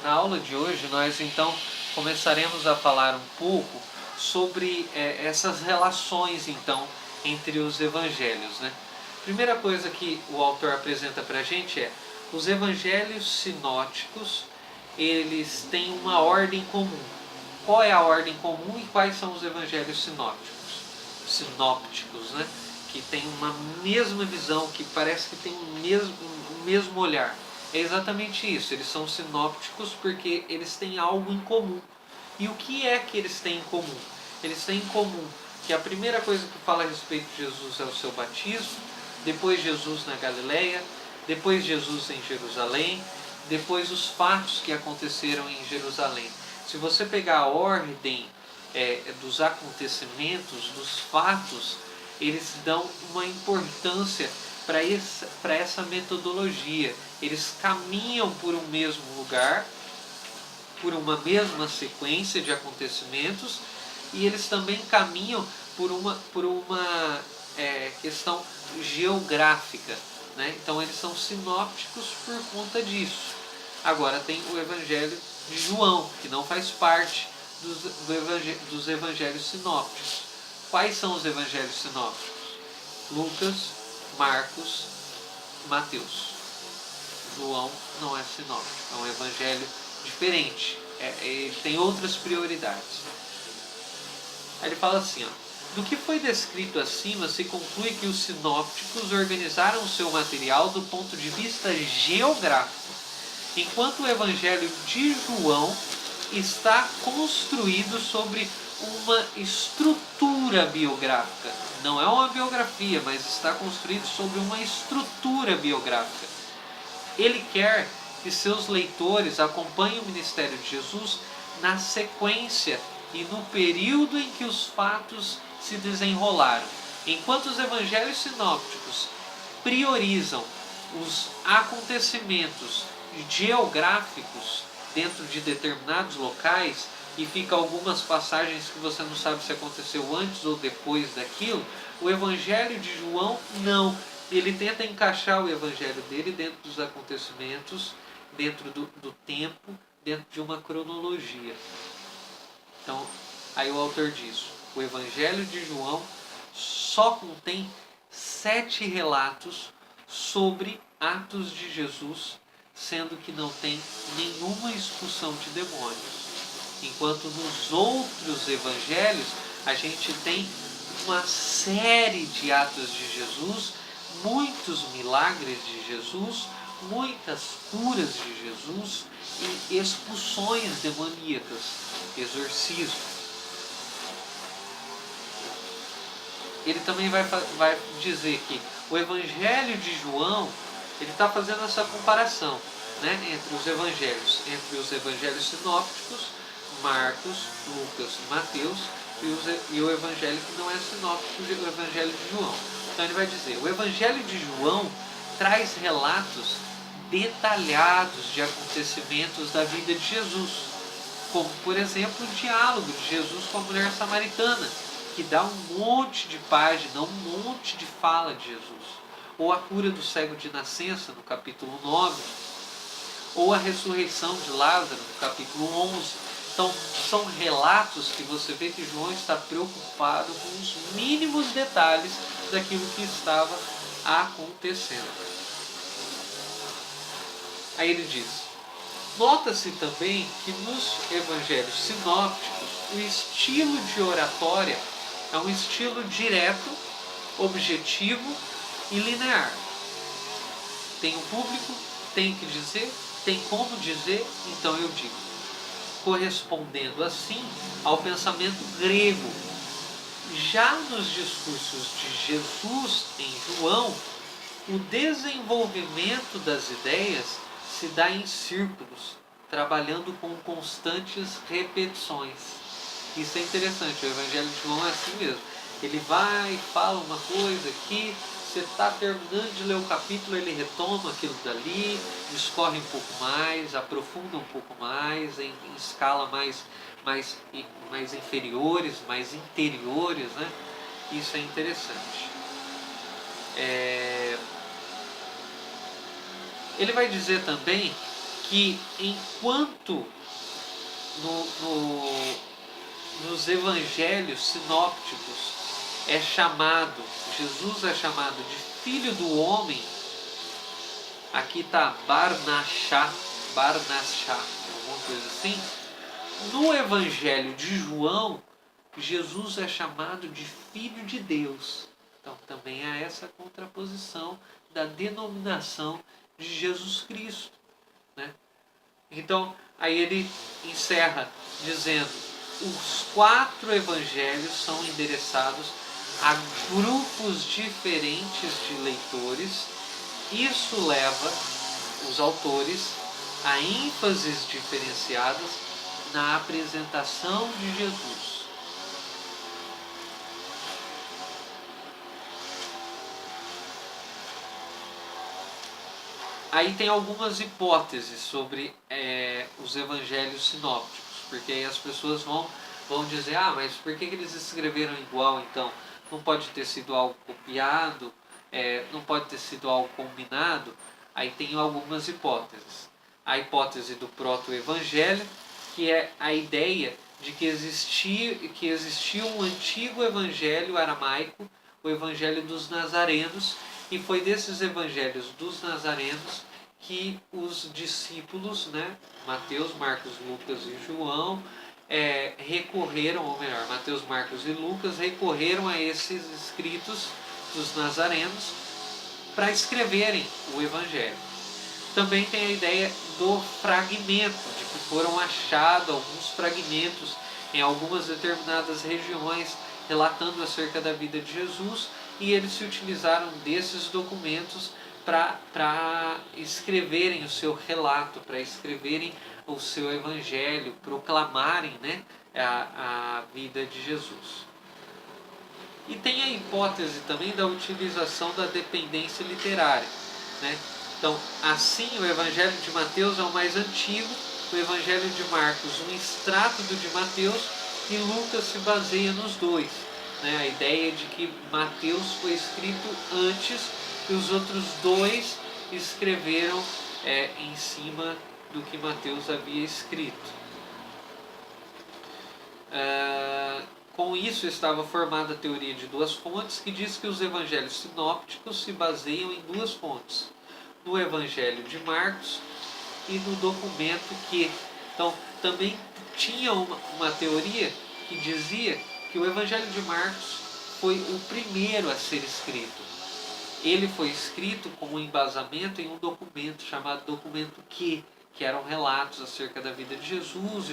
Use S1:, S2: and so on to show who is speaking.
S1: Na aula de hoje nós então começaremos a falar um pouco sobre essas relações então entre os evangelhos, né? Primeira coisa que o autor apresenta para a gente é os evangelhos sinóticos, eles têm uma ordem comum. Qual é a ordem comum e quais são os evangelhos sinópticos, né? Que tem uma mesma visão, que parece que tem o mesmo olhar. É exatamente isso, eles são sinópticos porque eles têm algo em comum. E o que é que eles têm em comum? Eles têm em comum que a primeira coisa que fala a respeito de Jesus é o seu batismo, depois Jesus na Galileia, depois Jesus em Jerusalém, depois os fatos que aconteceram em Jerusalém. Se você pegar a ordem dos acontecimentos, dos fatos, eles dão uma importância para essa metodologia. Eles caminham por um mesmo lugar, por uma mesma sequência de acontecimentos, e eles também caminham por uma questão geográfica, né? Então eles são sinópticos por conta disso. Agora tem o Evangelho de João, que não faz parte dos evangelhos sinópticos. Quais são os evangelhos sinópticos? Lucas, Marcos, Mateus. João não é sinóptico, é um evangelho diferente, ele tem outras prioridades. Aí ele fala assim, do que foi descrito acima se conclui que os sinópticos organizaram o seu material do ponto de vista geográfico, enquanto o evangelho de João está construído sobre uma estrutura biográfica. Não é uma biografia, mas está construído sobre uma estrutura biográfica. Ele quer que seus leitores acompanhem o ministério de Jesus na sequência e no período em que os fatos se desenrolaram. Enquanto os evangelhos sinópticos priorizam os acontecimentos geográficos dentro de determinados locais, e fica algumas passagens que você não sabe se aconteceu antes ou depois daquilo, o evangelho de João não. Ele tenta encaixar o evangelho dele dentro dos acontecimentos, dentro do tempo, dentro de uma cronologia. Então, aí o autor diz, o evangelho de João só contém 7 relatos sobre atos de Jesus, sendo que não tem nenhuma expulsão de demônios. Enquanto nos outros evangelhos a gente tem uma série de atos de Jesus, muitos milagres de Jesus, muitas curas de Jesus e expulsões demoníacas, exorcismo. Ele também vai dizer que o evangelho de João, ele está fazendo essa comparação, né, entre os evangelhos sinópticos, Marcos, Lucas, Mateus, e o evangelho que não é sinóptico, o evangelho de João. Então ele vai dizer, o evangelho de João traz relatos detalhados de acontecimentos da vida de Jesus, como por exemplo o diálogo de Jesus com a mulher samaritana, que dá um monte de página, um monte de fala de Jesus, ou a cura do cego de nascença no capítulo 9, ou a ressurreição de Lázaro no capítulo 11. Então, são relatos que você vê que João está preocupado com os mínimos detalhes daquilo que estava acontecendo. Aí ele diz, nota-se também que nos evangelhos sinópticos, o estilo de oratória é um estilo direto, objetivo e linear. Tem um público, tem que dizer, tem como dizer, então eu digo. Correspondendo assim ao pensamento grego. Já nos discursos de Jesus em João, o desenvolvimento das ideias se dá em círculos, trabalhando com constantes repetições. Isso é interessante, o Evangelho de João é assim mesmo. Ele vai e fala uma coisa aqui, você está terminando de ler o capítulo, ele retoma aquilo dali, discorre um pouco mais, aprofunda um pouco mais, em escala mais inferiores, mais interiores, né? Isso é interessante. Ele vai dizer também que enquanto nos evangelhos sinópticos Jesus é chamado de Filho do Homem, aqui está Barnashá, alguma coisa assim. No Evangelho de João, Jesus é chamado de Filho de Deus. Então também há essa contraposição da denominação de Jesus Cristo, né? Então aí ele encerra dizendo: os 4 evangelhos são endereçados a grupos diferentes de leitores. Isso leva os autores a ênfases diferenciadas na apresentação de Jesus. Aí tem algumas hipóteses sobre os evangelhos sinópticos, porque aí as pessoas vão dizer: mas por que eles escreveram igual então? Não pode ter sido algo copiado, não pode ter sido algo combinado. Aí tem algumas hipóteses. A hipótese do proto-evangelho, que é a ideia de que existia um antigo evangelho aramaico, o evangelho dos nazarenos, e foi desses evangelhos dos nazarenos que os discípulos, né, Mateus, Marcos, Lucas e João, recorreram, ou melhor, Mateus, Marcos e Lucas recorreram a esses escritos dos nazarenos para escreverem o evangelho. Também tem a ideia do fragmento, de que foram achados alguns fragmentos em algumas determinadas regiões relatando acerca da vida de Jesus, e eles se utilizaram desses documentos para escreverem o seu relato, para escreverem o seu evangelho, proclamarem, né, a vida de Jesus. E tem a hipótese também da utilização da dependência literária, né? Então, assim, o Evangelho de Mateus é o mais antigo, o Evangelho de Marcos um extrato do de Mateus, e Lucas se baseia nos dois, né? A ideia de que Mateus foi escrito antes e os outros dois escreveram em cima do que Mateus havia escrito. Com isso estava formada a teoria de duas fontes, que diz que os evangelhos sinópticos se baseiam em duas fontes: no Evangelho de Marcos e no documento que... Então, também tinha uma teoria que dizia que o Evangelho de Marcos foi o primeiro a ser escrito. Ele foi escrito como embasamento em um documento chamado documento que eram relatos acerca da vida de Jesus e